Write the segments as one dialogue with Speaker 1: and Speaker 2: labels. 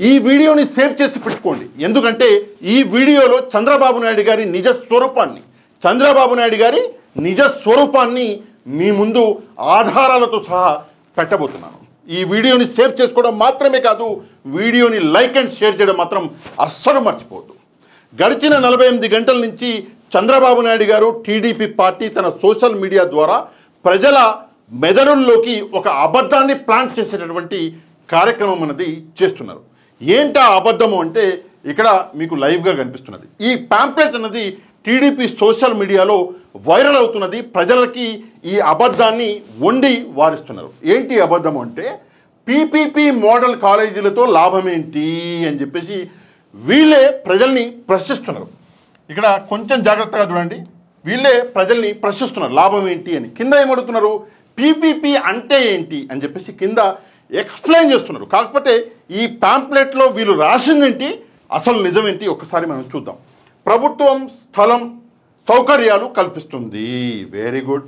Speaker 1: ఈ వీడియోని సేవ్ చేసి పెట్టుకోండి. ఎందుకంటే ఈ వీడియోలో చంద్రబాబు నాయుడు గారి నిజ స్వరూపాన్ని మీ ముందు ఆధారాలతో సహా పెట్టబోతున్నాను. ఈ వీడియోని సేవ్ చేసుకోవడం మాత్రమే కాదు, వీడియోని లైక్ అండ్ షేర్ చేయడం మాత్రం అస్సలు మర్చిపోవద్దు. గడిచిన 48 గంటల నుంచి చంద్రబాబు నాయుడు గారు టీడీపీ పార్టీ తన సోషల్ మీడియా ద్వారా ప్రజల మెదడుల్లోకి ఒక అబద్ధాన్ని ప్లాంట్ చేసేటటువంటి కార్యక్రమం అనేది చేస్తున్నారు. ఏంటా అబద్ధము అంటే ఇక్కడ మీకు లైవ్గా కనిపిస్తున్నది. ఈ పాంప్లెట్ అన్నది టీడీపీ సోషల్ మీడియాలో వైరల్ అవుతున్నది. ప్రజలకి ఈ అబద్ధాన్ని వండి వారిస్తున్నారు. ఏంటి అబద్ధము అంటే పీపీపీ మోడల్ కాలేజీలతో లాభం ఏంటి అని చెప్పేసి వీళ్ళే ప్రజల్ని ప్రశ్నిస్తున్నారు. ఇక్కడ కొంచెం జాగ్రత్తగా చూడండి. వీళ్ళే ప్రజల్ని ప్రశ్నిస్తున్నారు లాభం ఏంటి అని. కింద ఏమడుగుతున్నారు, పీపీపీ అంటే ఏంటి అని చెప్పేసి కింద ఎక్స్ప్లెయిన్ చేస్తున్నారు. కాకపోతే ఈ పాంప్లెట్లో వీళ్ళు రాసిందేంటి, అసలు నిజమేంటి ఒక్కసారి మనం చూద్దాం. ప్రభుత్వం స్థలం సౌకర్యాలు కల్పిస్తుంది, వెరీ గుడ్.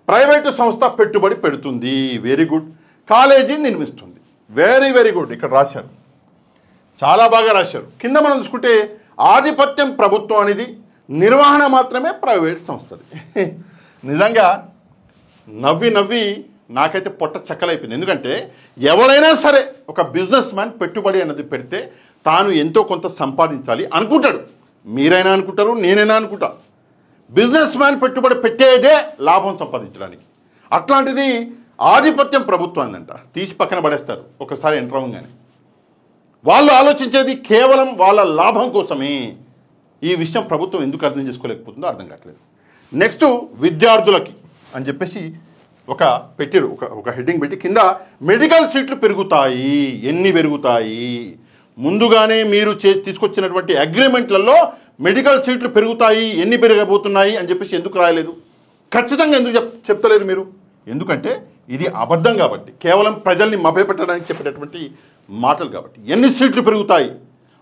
Speaker 1: ప్రైవేటు సంస్థ పెట్టుబడి పెడుతుంది, వెరీ గుడ్. కాలేజీ నిర్మిస్తుంది, వెరీ గుడ్. ఇక్కడ రాశారు, చాలా బాగా రాశారు. కింద మనం చూసుకుంటే ఆధిపత్యం ప్రభుత్వం అనేది, నిర్వహణ మాత్రమే ప్రైవేట్ సంస్థది. నిజంగా నవ్వి నాకైతే పొట్ట చెక్కలైపోయింది. ఎందుకంటే ఎవరైనా సరే ఒక బిజినెస్ మ్యాన్ పెట్టుబడి అన్నది పెడితే తాను ఎంతో కొంత సంపాదించాలి అనుకుంటాడు. మీరైనా అనుకుంటారు, నేనైనా అనుకుంటా. బిజినెస్ మ్యాన్ పెట్టుబడి పెట్టేదే లాభం సంపాదించడానికి. అట్లాంటిది ఆధిపత్యం ప్రభుత్వం అందంట తీసి పక్కన పడేస్తారు ఒకసారి ఎంటర్ అవ్వగానే. వాళ్ళు ఆలోచించేది కేవలం వాళ్ళ లాభం కోసమే. ఈ విషయం ప్రభుత్వం ఎందుకు అర్థం చేసుకోలేకపోతుందో అర్థం కావట్లేదు. నెక్స్ట్ విద్యార్థులకి అని చెప్పేసి పెట్టారు ఒక హెడ్డింగ్ పెట్టి కింద మెడికల్ సీట్లు పెరుగుతాయి. ఎన్ని పెరుగుతాయి? ముందుగానే మీరు తీసుకొచ్చినటువంటి అగ్రిమెంట్లలో మెడికల్ సీట్లు పెరుగుతాయి, ఎన్ని పెరగబోతున్నాయి అని చెప్పేసి ఎందుకు రాయలేదు? ఖచ్చితంగా ఎందుకు చెప్తలేరు మీరు? ఎందుకంటే ఇది అబద్ధం కాబట్టి, కేవలం ప్రజల్ని మభ్యపెట్టడానికి చెప్పేటటువంటి మాటలు కాబట్టి. ఎన్ని సీట్లు పెరుగుతాయి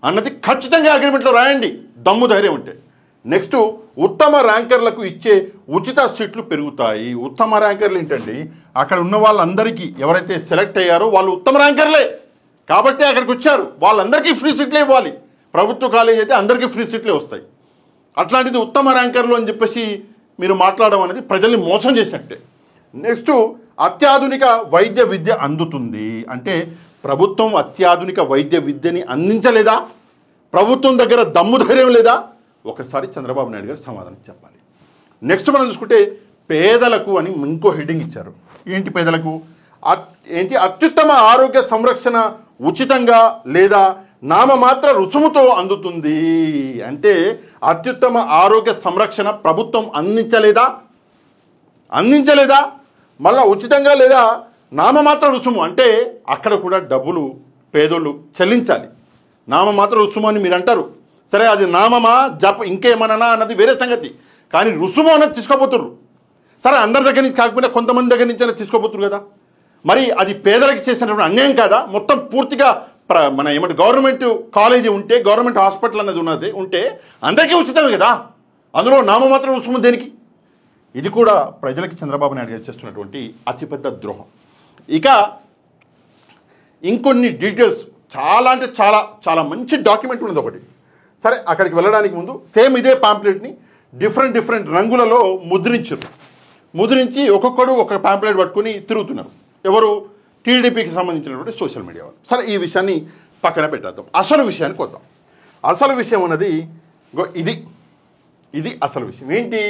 Speaker 1: అన్నది ఖచ్చితంగా అగ్రిమెంట్లో రాయండి, దమ్ము ధైర్యం ఉంటే. నెక్స్ట్ ఉత్తమ ర్యాంకర్లకు ఇచ్చే ఉచిత సీట్లు పెరుగుతాయి. ఉత్తమ ర్యాంకర్లు ఏంటండి? అక్కడ ఉన్న వాళ్ళందరికీ ఎవరైతే సెలెక్ట్ అయ్యారో వాళ్ళు ఉత్తమ ర్యాంకర్లే కాబట్టి అక్కడికి వచ్చారు. వాళ్ళందరికీ ఫ్రీ సీట్లే ఇవ్వాలి. ప్రభుత్వ కాలేజీ అయితే అందరికీ ఫ్రీ సీట్లే వస్తాయి. అట్లాంటిది ఉత్తమ ర్యాంకర్లు అని చెప్పేసి మీరు మాట్లాడడం అనేది ప్రజల్ని మోసం చేసినట్టే. నెక్స్ట్ అత్యాధునిక వైద్య విద్య అందుతుంది అంటే ప్రభుత్వం అత్యాధునిక వైద్య విద్యని అందించలేదా? ప్రభుత్వం దగ్గర దమ్ము ధైర్యం లేదా? ఒకసారి చంద్రబాబు నాయుడు గారు సమాధానం చెప్పాలి. నెక్స్ట్ మనం చూసుకుంటే పేదలకు అని ఇంకో హెడ్డింగ్ ఇచ్చారు. ఏంటి పేదలకు? అత్యుత్తమ ఆరోగ్య సంరక్షణ ఉచితంగా లేదా నామమాత్ర రుసుముతో అందుతుంది అంటే అత్యుత్తమ ఆరోగ్య సంరక్షణ ప్రభుత్వం అందించలేదా? మళ్ళా ఉచితంగా లేదా నామమాత్ర రుసుము అంటే అక్కడ కూడా డబ్బులు పేదోళ్ళు చెల్లించాలి. నామమాత్ర రుసుము అని మీరు అంటారు, సరే అది నామమా ఇంకేమన్నా అన్నది వేరే సంగతి. కానీ రుసుము అన్నది తీసుకోబోతుర్రు. సరే అందరి దగ్గర నుంచి కాకపోయినా కొంతమంది దగ్గర నుంచి అయినా తీసుకోబోతురు కదా. మరి అది పేదలకు చేసినటువంటి అన్యాయం కాదా? మొత్తం పూర్తిగా గవర్నమెంట్ కాలేజీ ఉంటే, గవర్నమెంట్ హాస్పిటల్ అన్నది ఉంటే అందరికీ ఉచితమే కదా. అందులో నామమాత్ర రుసుము దేనికి? ఇది కూడా ప్రజలకి చంద్రబాబు నాయుడు గారు చేస్తున్నటువంటి అతిపెద్ద ద్రోహం. ఇక ఇంకొన్ని డీటెయిల్స్ చాలా అంటే చాలా మంచి డాక్యుమెంట్ ఉన్నది ఒకటి. సరే అక్కడికి వెళ్ళడానికి ముందు సేమ్ ఇదే పాంప్లెట్ని డిఫరెంట్ రంగులలో ముద్రించి ఒక్కొక్కడు ఒక పాంప్లెట్ పట్టుకుని తిరుగుతున్నారు. ఎవరు? టీడీపీకి సంబంధించినటువంటి సోషల్ మీడియా వాళ్ళు. సరే ఈ విషయాన్ని పక్కన పెట్టేద్దాం, అసలు విషయానికి వద్దాం. అసలు విషయం అన్నది ఇది అసలు విషయం ఏంటి?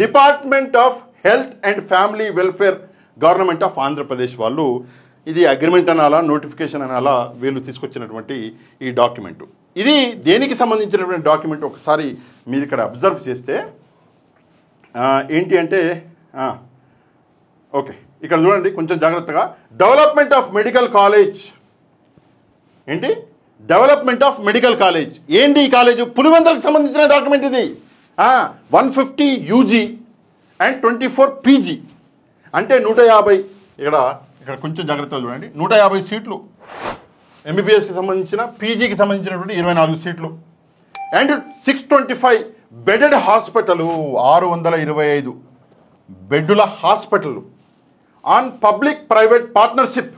Speaker 1: Department of health and family welfare government of Andhra Pradesh వాళ్ళు, ఇది అగ్రిమెంట్ అనాలా నోటిఫికేషన్ అనాలా, వీళ్ళు తీసుకొచ్చినటువంటి ఈ డాక్యుమెంటు. ఇది దేనికి సంబంధించినటువంటి డాక్యుమెంట్ ఒకసారి మీరు ఇక్కడ అబ్జర్వ్ చేస్తే ఏంటి అంటే ఓకే ఇక్కడ చూడండి కొంచెం జాగ్రత్తగా. డెవలప్మెంట్ ఆఫ్ మెడికల్ కాలేజ్ ఏంటి? డెవలప్మెంట్ ఆఫ్ మెడికల్ కాలేజ్ ఏంటి? ఈ కాలేజ్ పులివెందులకు సంబంధించిన డాక్యుమెంట్ ఇది. 150 యూజీ అండ్ 24 పీజీ అంటే 150. ఇక్కడ కొంచెం జాగ్రత్తగా చూడండి. 150 సీట్లు ఎంబీబీఎస్కి సంబంధించిన, పీజీకి సంబంధించినటువంటి 24 సీట్లు అండ్ 625 బెడెడ్ హాస్పిటల్, 625 బెడ్డుల hospital on public private partnership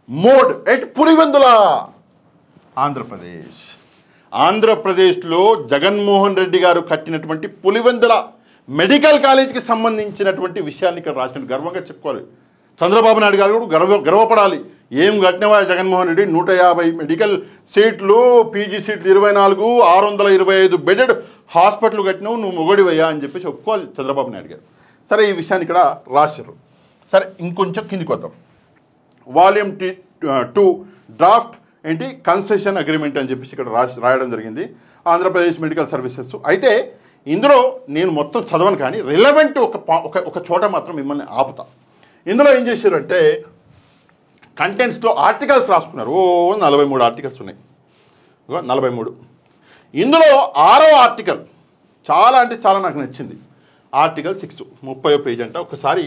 Speaker 1: mode at Pulivendula. ఆంధ్రప్రదేశ్లో జగన్మోహన్ రెడ్డి గారు కట్టినటువంటి పులివెందుల మెడికల్ కాలేజీకి సంబంధించినటువంటి విషయాన్ని ఇక్కడ రాసిన గర్వంగా చెప్పుకోవాలి. చంద్రబాబు నాయుడు గారు కూడా గర్వపడాలి. ఏం కట్టినవా జగన్మోహన్ రెడ్డి, 150 మెడికల్ సీట్లు, పీజీ సీట్లు 24, 625 బెడెడ్ హాస్పిటల్ కట్టినావు, నువ్వు మొగడివయ్యా అని చెప్పేసి ఒప్పుకోవాలి చంద్రబాబు నాయుడు గారు. సరే, ఈ విషయాన్ని ఇక్కడ రాశారు. సరే, ఇంకొంచెం కిందికి వద్దాం. వాల్యూమ్ 2 డ్రాఫ్ట్ ఏంటి కన్సెషన్ అగ్రిమెంట్ అని చెప్పేసి ఇక్కడ రాయడం జరిగింది, ఆంధ్రప్రదేశ్ మెడికల్ సర్వీసెస్. అయితే ఇందులో నేను మొత్తం చదవను, కానీ రిలవెంట్ ఒక చోట మాత్రం మిమ్మల్ని ఆపుతా. ఇందులో ఏం చేశారంటే కంటెంట్స్లో ఆర్టికల్స్ రాసుకున్నారు. 43 ఆర్టికల్స్ ఉన్నాయి, 43. ఇందులో 6వ ఆర్టికల్ చాలా అంటే చాలా నాకు నచ్చింది. ఆర్టికల్ 6 30వ పేజ్ అంట. ఒకసారి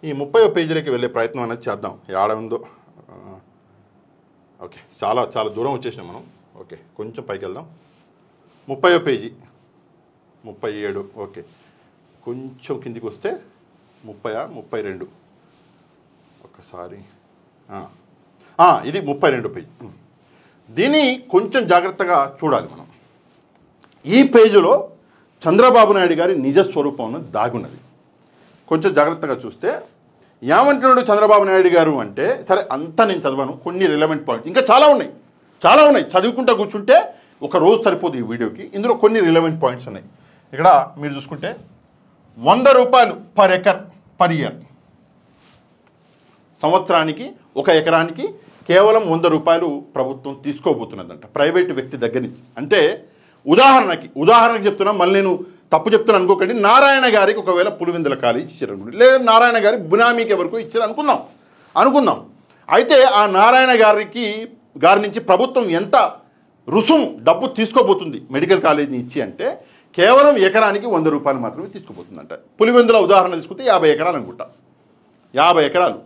Speaker 1: ఈ 30వ పేజీలోకి వెళ్ళే ప్రయత్నం అనేది చేద్దాం. ఏడ ఉందో, ఓకే, చాలా చాలా దూరం వచ్చేసినాం మనం. ఓకే, కొంచెం పైకి వెళ్దాం. 30వ పేజీ 37, ఓకే, కొంచెం కిందికి వస్తే 32. ఒకసారి ఇది 32 పేజీ. దీన్ని కొంచెం జాగ్రత్తగా చూడాలి మనం. ఈ పేజీలో చంద్రబాబు నాయుడు గారి నిజస్వరూపం దాగున్నది. కొంచెం జాగ్రత్తగా చూస్తే ఏమంటున్నాడు చంద్రబాబు నాయుడు గారు అంటే, సరే అంతా నేను చదవను, కొన్ని రిలవెంట్ పాయింట్స్ ఇంకా చాలా ఉన్నాయి. చదువుకుంటూ కూర్చుంటే ఒక రోజు సరిపోదు ఈ వీడియోకి. ఇందులో కొన్ని రిలవెంట్ పాయింట్స్ ఉన్నాయి. ఇక్కడ మీరు చూసుకుంటే 100 రూపాయలు పర్ ఎకర్ పర్ ఇయర్, సంవత్సరానికి 1 ఎకరానికి కేవలం 100 రూపాయలు ప్రభుత్వం తీసుకోబోతున్నదంట ప్రైవేటు వ్యక్తి దగ్గర నుంచి. అంటే ఉదాహరణకి చెప్తున్నా, మళ్ళీ నేను తప్పు చెప్తున్నాను అనుకోకండి. నారాయణ గారికి ఒకవేళ పులివెందుల కాలేజీ ఇచ్చారనుకోండి, లేదా నారాయణ గారి బినామీకి ఎవరికో ఇచ్చారు అనుకుందాం. అయితే ఆ నారాయణ గారి నుంచి ప్రభుత్వం ఎంత రుసుము డబ్బు తీసుకోబోతుంది మెడికల్ కాలేజీని ఇచ్చి అంటే, కేవలం ఎకరానికి 100 రూపాయలు మాత్రమే తీసుకోబోతుందంట. పులివెందుల ఉదాహరణ తీసుకుంటే 50 ఎకరాలు అనుకుంటా, 50 ఎకరాలు.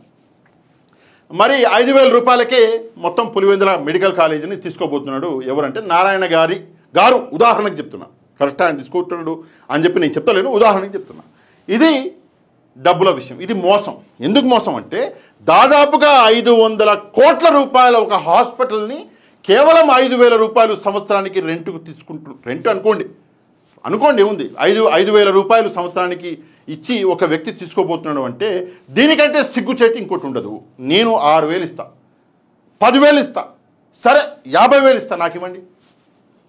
Speaker 1: మరి 5,000 రూపాయలకే మొత్తం పులివెందుల మెడికల్ కాలేజీని తీసుకోబోతున్నాడు. ఎవరంటే నారాయణ గారు ఉదాహరణకు చెప్తున్నా, కరెక్టా ఆయన తీసుకుంటున్నాడు అని చెప్పి నేను చెప్తలేను, ఉదాహరణకి చెప్తున్నా. ఇది డబ్బుల విషయం, ఇది మోసం. ఎందుకు మోసం అంటే, దాదాపుగా 500 కోట్ల రూపాయల ఒక హాస్పిటల్ని కేవలం 5,000 రూపాయలు సంవత్సరానికి రెంట్కు రెంట్ అనుకోండి ఏముంది, 5,000 రూపాయలు సంవత్సరానికి ఇచ్చి ఒక వ్యక్తి తీసుకోబోతున్నాడు అంటే, దీనికంటే సిగ్గుచేటి ఇంకోటి ఉండదు. నేను 6,000 ఇస్తా, 10,000 ఇస్తా, సరే 50,000 ఇస్తా, నాకు ఇవ్వండి.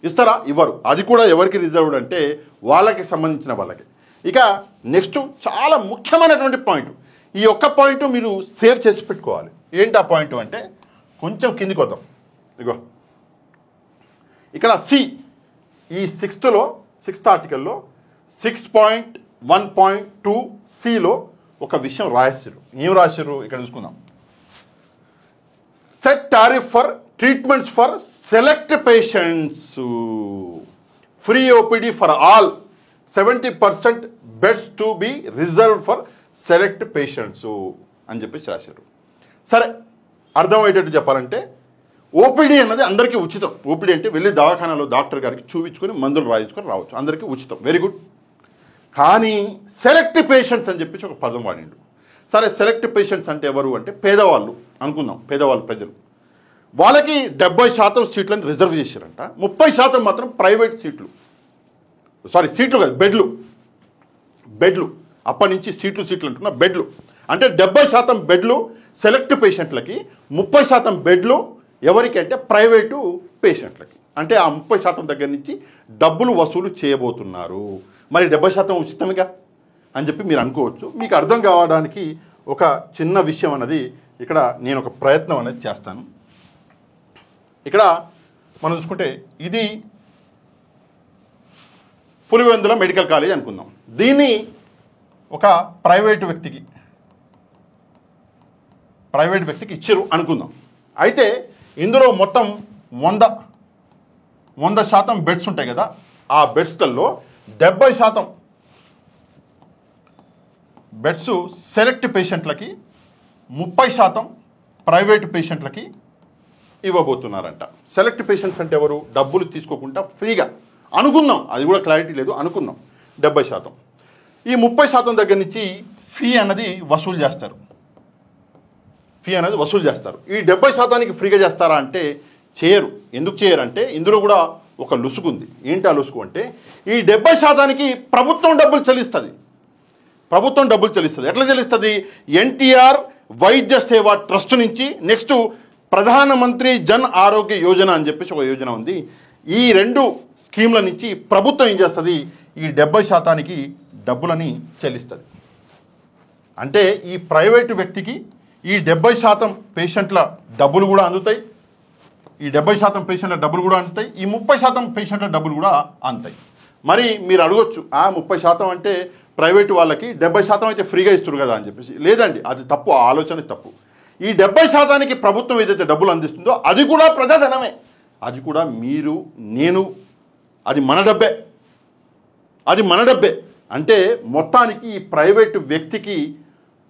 Speaker 1: ఇస్తారా? ఇవ్వరు. అది కూడా ఎవరికి రిజర్వ్డ్ అంటే వాళ్ళకి సంబంధించిన వాళ్ళకి. ఇక నెక్స్ట్ చాలా ముఖ్యమైనటువంటి పాయింట్, ఈ ఒక్క పాయింట్ మీరు సేవ్ చేసి పెట్టుకోవాలి. ఏంటి ఆ పాయింట్ అంటే, కొంచెం కిందికి వద్దాం. ఇగో ఇక్కడ ఈ 6th ఆర్టికల్లో 6.1.2Cలో ఒక విషయం రాశారు. ఏం రాశారు ఇక్కడ చూసుకుందాం. Set tariff for treatments for select patients, free OPD for all, 70% beds to be reserved for select patients అని చెప్పేసి రాశారు. సరే, అర్థమయ్యేటట్టు చెప్పాలంటే, ఓపీడీ అన్నది అందరికీ ఉచితం. ఓపీడీ అంటే వెళ్ళి దవాఖానాలో డాక్టర్ గారికి చూపించుకొని మందులు రాయించుకొని రావచ్చు, అందరికీ ఉచితం, వెరీ గుడ్. కానీ సెలెక్ట్ పేషెంట్స్ అని చెప్పేసి ఒక పదం వాడిండు. సరే, సెలెక్ట్ పేషెంట్స్ అంటే ఎవరు అంటే పేదవాళ్ళు అనుకుందాం, పేదవాళ్ళు ప్రజలు. వాళ్ళకి 70% సీట్లను రిజర్వ్ చేశారంట, 30% మాత్రం ప్రైవేట్ సీట్లు కాదు, బెడ్లు. అప్పటి నుంచి సీట్లు అంటున్నా, బెడ్లు అంటే 70% బెడ్లు సెలెక్ట్ పేషెంట్లకి, 30% బెడ్లు ఎవరికి అంటే ప్రైవేటు పేషెంట్లకి. అంటే ఆ 30% దగ్గర నుంచి డబ్బులు వసూలు చేయబోతున్నారు. మరి 70% ఉచితంగా అని చెప్పి మీరు అనుకోవచ్చు. మీకు అర్థం కావడానికి ఒక చిన్న విషయం అన్నది ఇక్కడ నేను ఒక ప్రయత్నం అనేది చేస్తాను. ఇక్కడ మనం చూసుకుంటే ఇది పులివెందుల మెడికల్ కాలేజ్ అనుకుందాం. దీన్ని ఒక ప్రైవేటు వ్యక్తికి ఇచ్చారు అనుకుందాం. అయితే ఇందులో మొత్తం 100% బెడ్స్ ఉంటాయి కదా, ఆ బెడ్స్లలో 70% బెడ్స్ సెలెక్ట్ పేషెంట్లకి, 30% ప్రైవేటు పేషెంట్లకి ఇవ్వబోతున్నారంట. సెలెక్ట్ పేషెంట్స్ అంటే ఎవరు? డబ్బులు తీసుకోకుండా ఫ్రీగా అనుకుందాం, అది కూడా క్లారిటీ లేదు, అనుకుందాం 70%. ఈ 30% దగ్గర నుంచి ఫీ అన్నది వసూలు చేస్తారు. ఈ 70%కి ఫ్రీగా చేస్తారా అంటే ఎందుకు చేయరు అంటే ఇందులో కూడా ఒక లుసుగు ఉంది. ఏంటి ఆ లుసుగు అంటే ఈ 70% ప్రభుత్వం డబ్బులు చెల్లిస్తుంది. ఎట్లా చెల్లిస్తుంది? ఎన్టీఆర్ వైద్య సేవా ట్రస్ట్ నుంచి, నెక్స్ట్ ప్రధానమంత్రి జన్ ఆరోగ్య యోజన అని చెప్పేసి ఒక యోజన ఉంది. ఈ 2 స్కీమ్ల నుంచి ప్రభుత్వం ఏం చేస్తుంది? ఈ 70% డబ్బులని చెల్లిస్తుంది. అంటే ఈ ప్రైవేటు వ్యక్తికి ఈ 70% పేషెంట్ల డబ్బులు కూడా అందుతాయి, ఈ 70% పేషెంట్ల డబ్బులు కూడా అందుతాయి, ఈ 30% పేషెంట్ల డబ్బులు కూడా అందుతాయి. మరి మీరు అడగొచ్చు, 30% అంటే ప్రైవేటు వాళ్ళకి, 70% అయితే ఫ్రీగా ఇస్తారు కదా అని చెప్పేసి. లేదండి, అది తప్పు, ఆ ఆలోచన తప్పు. ఈ 70%కి ప్రభుత్వం ఏదైతే డబ్బులు అందిస్తుందో అది కూడా ప్రజాధనమే, అది కూడా మీరు నేను, అది మన డబ్బే. అంటే మొత్తానికి ఈ ప్రైవేటు వ్యక్తికి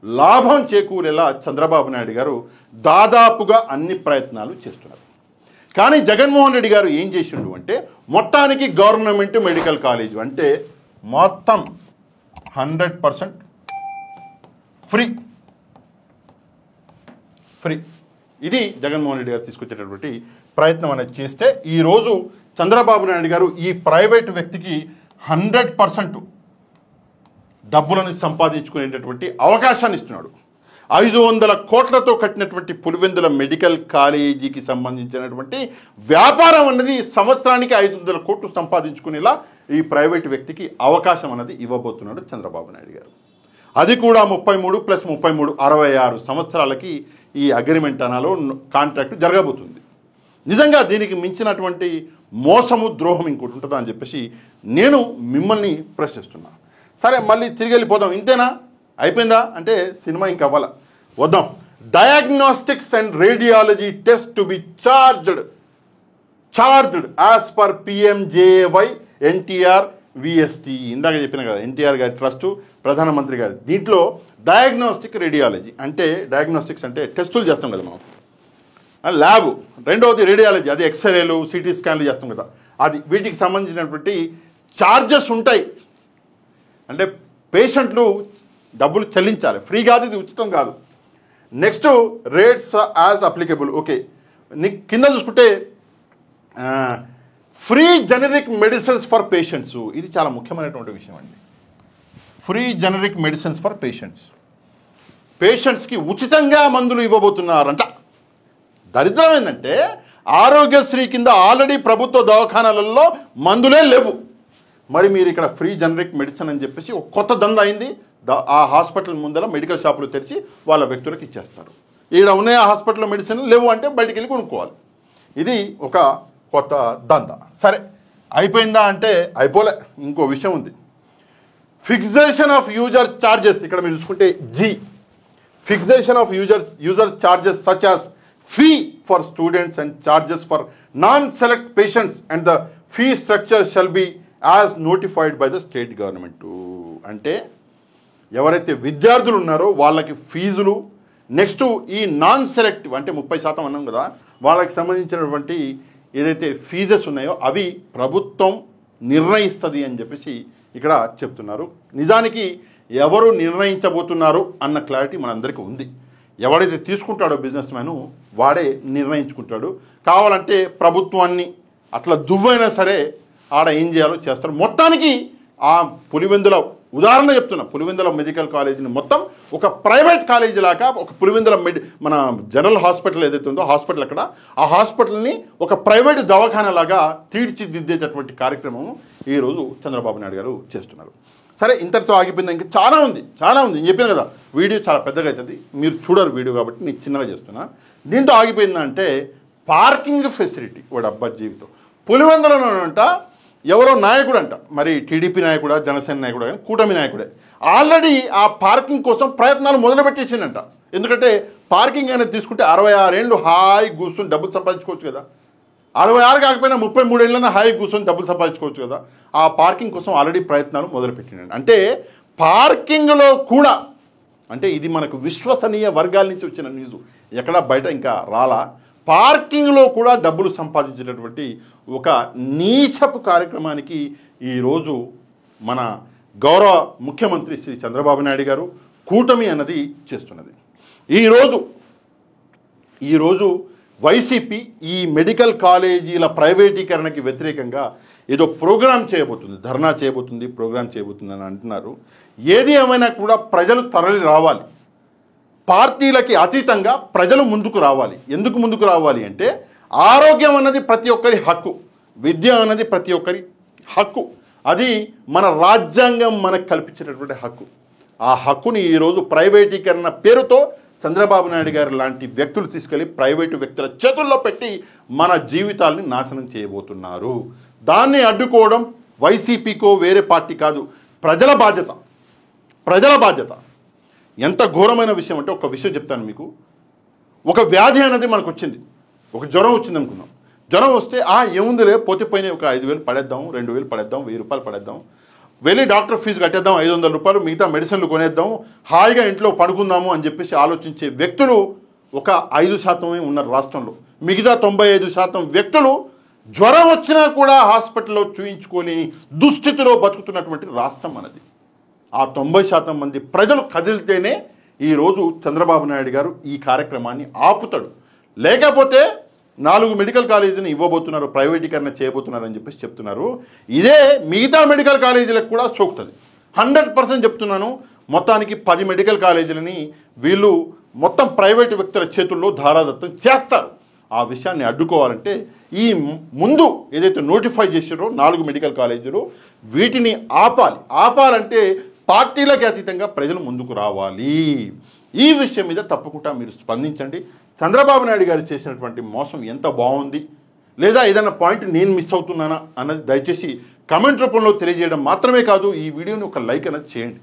Speaker 1: లాభం చేకూరేలా చంద్రబాబు నాయుడు గారు దాదాపుగా అన్ని ప్రయత్నాలు చేస్తున్నారు. కానీ జగన్మోహన్ రెడ్డి గారు ఏం చేసిండు అంటే మొత్తానికి గవర్నమెంట్ మెడికల్ కాలేజ్ అంటే మొత్తం 100% ఫ్రీ. ఇది జగన్మోహన్ రెడ్డి గారు తీసుకొచ్చేటటువంటి ప్రయత్నం అనేది చేస్తే ఈరోజు చంద్రబాబు నాయుడు గారు ఈ ప్రైవేటు వ్యక్తికి 100% డబ్బులను సంపాదించుకునేటటువంటి అవకాశాన్ని ఇస్తున్నాడు. 500 కోట్లతో కట్టినటువంటి పులివెందుల మెడికల్ కాలేజీకి సంబంధించినటువంటి వ్యాపారం అన్నది సంవత్సరానికి 500 కోట్లు సంపాదించుకునేలా ఈ ప్రైవేటు వ్యక్తికి అవకాశం అన్నది ఇవ్వబోతున్నాడు చంద్రబాబు నాయుడు గారు. అది కూడా 33 + 33 66 సంవత్సరాలకి ఈ అగ్రిమెంట్ అనాలో కాంట్రాక్ట్ జరగబోతుంది. నిజంగా దీనికి మించినటువంటి మోసము ద్రోహం ఇంకోటి ఉంటుందా అని చెప్పేసి నేను మిమ్మల్ని ప్రశ్నిస్తున్నా. సరే, మళ్ళీ తిరిగి వెళ్ళిపోదాం. ఇంతేనా, అయిపోయిందా అంటే సినిమా ఇంకా అవ్వాల. వద్దాం. Diagnostics and radiology test to be charged as per PMJAY NTR VST. ఇందాక చెప్పిన కదా, ఎన్టీఆర్ గారి ట్రస్టు, ప్రధానమంత్రి గారి. దీంట్లో డయాగ్నోస్టిక్ రేడియాలజీ అంటే, డయాగ్నోస్టిక్స్ అంటే టెస్టులు చేస్తాం కదా మనం, ల్యాబ్. రెండవది రేడియాలజీ, అది ఎక్స్రేలు, CT స్కాన్లు చేస్తాం కదా, అది. వీటికి సంబంధించినటువంటి ఛార్జెస్ ఉంటాయి. అంటే పేషెంట్లు డబ్బులు చెల్లించాలి, ఫ్రీ కాదు, ఇది ఉచితం కాదు. Next rates as applicable. Okay, కింద చూసుకుంటే free generic medicines for patients. ఇది చాలా ముఖ్యమైనటువంటి విషయం అండి. ఫ్రీ జెనరిక్ మెడిసిన్స్ ఫర్ పేషెంట్స్కి ఉచితంగా మందులు ఇవ్వబోతున్నారంట. దరిద్రం ఏంటంటే ఆరోగ్యశ్రీ కింద ఆల్రెడీ ప్రభుత్వ దవాఖానాలలో మందులే లేవు. మరి మీరు ఇక్కడ ఫ్రీ జనరిక్ మెడిసిన్ అని చెప్పేసి ఒక కొత్త దంద అయింది. ఆ హాస్పిటల్ ముందర మెడికల్ షాపులు తెరిచి వాళ్ళ వ్యక్తులకు ఇచ్చేస్తారు. ఇక్కడ ఉన్నాయి ఆ హాస్పిటల్లో మెడిసిన్ లేవు అంటే బయటికి వెళ్ళి కొనుక్కోవాలి. ఇది ఒక కొత్త దంద. సరే, అయిపోయిందా అంటే అయిపోలే, ఇంకో విషయం ఉంది. Fixation of user charges. ఇక్కడ మీరు చూసుకుంటే fixation of user charges such as fee for students and charges for non select patients and the fee structure shall be as notified by the state government. అంటే ఎవరైతే విద్యార్థులు ఉన్నారో వాళ్ళకి ఫీజులు, next ఈ నాన్ సెలెక్టివ్ అంటే 30% అన్నాం కదా, వాళ్ళకి సంబంధించినటువంటి ఏదైతే ఫీజెస్ ఉన్నాయో అవి ప్రభుత్వం నిర్ణయిస్తుంది అని చెప్పేసి ఇక్కడ చెప్తున్నారు. నిజానికి ఎవరు నిర్ణయించబోతున్నారు అన్న క్లారిటీ మనందరికీ ఉంది. ఎవడైతే తీసుకుంటాడో బిజినెస్ మ్యాను వాడే నిర్ణయించుకుంటాడు. కావాలంటే ప్రభుత్వాన్ని అట్లా దువ్వైనా సరే ఆడ ఏం చేయాలో చేస్తారు. మొత్తానికి ఆ పులివెందుల ఉదాహరణ చెప్తున్నా, పులివెందుల మెడికల్ కాలేజీని మొత్తం ఒక ప్రైవేట్ కాలేజీ లాగా, ఒక పులివెందుల మన జనరల్ హాస్పిటల్ ఏదైతే ఉందో హాస్పిటల్ అక్కడ, ఆ హాస్పిటల్ని ఒక ప్రైవేట్ దవాఖానా లాగా తీర్చిదిద్దేటటువంటి కార్యక్రమం ఈరోజు చంద్రబాబు నాయుడు గారు చేస్తున్నారు. సరే, ఇంతటితో ఆగిపోయింది. ఇంకా చాలా ఉంది. నేను చెప్పాను కదా, వీడియో చాలా పెద్దగా అవుతుంది, మీరు చూడరు వీడియో కాబట్టి నేను చిన్నగా చేస్తున్నా. దీంతో ఆగిపోయిందంటే పార్కింగ్ ఫెసిలిటీ. వాడు అబ్బా జీవితం. పులివెందులలోనంట ఎవరో నాయకుడు అంట, మరి టీడీపీ నాయకుడా, జనసేన నాయకుడా, కానీ కూటమి నాయకుడే, ఆల్రెడీ ఆ పార్కింగ్ కోసం ప్రయత్నాలు మొదలుపెట్టేసిందంట. ఎందుకంటే పార్కింగ్ అనేది తీసుకుంటే 66 ఏళ్ళు హాయి కూర్చొని డబ్బులు సంపాదించుకోవచ్చు కదా. 66 కాకపోయినా 33 ఏళ్ళైనా హాయి కూర్చొని డబ్బులు సంపాదించుకోవచ్చు కదా. ఆ పార్కింగ్ కోసం ఆల్రెడీ ప్రయత్నాలు మొదలుపెట్టినండి. అంటే పార్కింగ్లో కూడా, అంటే ఇది మనకు విశ్వసనీయ వర్గాల నుంచి వచ్చిన న్యూస్, ఎక్కడా బయట ఇంకా రాలా. పార్కింగ్లో కూడా డబ్బులు సంపాదించేటటువంటి ఒక నీచపు కార్యక్రమానికి ఈరోజు మన గౌరవ ముఖ్యమంత్రి శ్రీ చంద్రబాబు నాయుడు గారు కూటమి అన్నది చేస్తున్నది. ఈరోజు వైసీపీ ఈ మెడికల్ కాలేజీల ప్రైవేటీకరణకి వ్యతిరేకంగా ఏదో ప్రోగ్రాం చేయబోతుంది, ధర్నా చేయబోతుంది, ప్రోగ్రాం చేయబోతుంది అని అంటున్నారు. ఏది ఏమైనా కూడా ప్రజలు తరలి రావాలి, పార్టీలకి అతీతంగా ప్రజలు ముందుకు రావాలి. ఎందుకు ముందుకు రావాలి అంటే ఆరోగ్యం అన్నది ప్రతి ఒక్కరి హక్కు, విద్య అన్నది ప్రతి ఒక్కరి హక్కు, అది మన రాజ్యాంగం మనకు కల్పించినటువంటి హక్కు. ఆ హక్కుని ఈరోజు ప్రైవేటీకరణ పేరుతో చంద్రబాబు నాయుడు గారు లాంటి వ్యక్తులు తీసుకెళ్ళి ప్రైవేటు వ్యక్తుల చేతుల్లో పెట్టి మన జీవితాల్ని నాశనం చేయబోతున్నారు. దాన్ని అడ్డుకోవడం వైసీపీకో వేరే పార్టీ కాదు, ప్రజల బాధ్యత. ప్రజల బాధ్యత. ఎంత ఘోరమైన విషయం అంటే ఒక విషయం చెప్తాను మీకు. ఒక వ్యాధి అనేది మనకు వచ్చింది, ఒక జ్వరం వచ్చింది అనుకున్నాం. జ్వరం వస్తే ఏముందిలే పోతే పోయినాయి, ఒక 5,000 పడేద్దాం, 2,000 పడేద్దాం, 1,000 రూపాయలు పడేద్దాం, వెళ్ళి డాక్టర్ ఫీజు కట్టేద్దాం, 500 రూపాయలు, మిగతా మెడిసిన్లు కొనేద్దాం, హాయిగా ఇంట్లో పడుకుందాము అని చెప్పేసి ఆలోచించే వ్యక్తులు ఒక 5% ఉన్నారు రాష్ట్రంలో. మిగతా 95% వ్యక్తులు జ్వరం వచ్చినా కూడా హాస్పిటల్లో చూయించుకొని దుస్థితిలో బతుకుతున్నటువంటి రాష్ట్రం మనది. ఆ 90% మంది ప్రజలు కదిలితేనే ఈరోజు చంద్రబాబు నాయుడు గారు ఈ కార్యక్రమాన్ని ఆపుతాడు. లేకపోతే 4 మెడికల్ కాలేజీని ఇవ్వబోతున్నారు, ప్రైవేటీకరణ చేయబోతున్నారు అని చెప్పేసి చెప్తున్నారు. ఇదే మిగతా మెడికల్ కాలేజీలకు కూడా సోకుతుంది. 100% చెప్తున్నాను. మొత్తానికి 10 మెడికల్ కాలేజీలని వీళ్ళు మొత్తం ప్రైవేటు వ్యక్తుల చేతుల్లో ధారాదత్తం చేస్తారు. ఆ విషయాన్ని అడ్డుకోవాలంటే ఈ ముందు ఏదైతే నోటిఫై చేసారో 4 మెడికల్ కాలేజీలు, వీటిని ఆపాలంటే పార్టీలకు అతీతంగా ప్రజలు ముందుకు రావాలి. ఈ విషయం మీద తప్పకుండా మీరు స్పందించండి. చంద్రబాబు నాయుడు గారు చేసినటువంటి మోసం ఎంత బాగుంది, లేదా ఏదైనా పాయింట్ నేను మిస్ అవుతున్నానా అన్నది దయచేసి కమెంట్ రూపంలో తెలియజేయడం మాత్రమే కాదు, ఈ వీడియోని ఒక లైక్ అనేది చేయండి.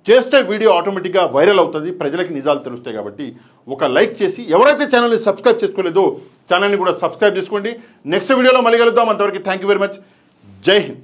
Speaker 1: చేస్తే వీడియో ఆటోమేటిక్గా వైరల్ అవుతుంది, ప్రజలకి నిజాలు తెలుస్తాయి. కాబట్టి ఒక లైక్ చేసి ఎవరైతే ఛానల్ని సబ్స్క్రైబ్ చేసుకోలేదో ఛానల్ని కూడా సబ్స్క్రైబ్ చేసుకోండి. నెక్స్ట్ వీడియోలో మళ్ళీ కలుద్దాం. అంతవరకు థ్యాంక్ యూ వెరీ మచ్. జై హింద్.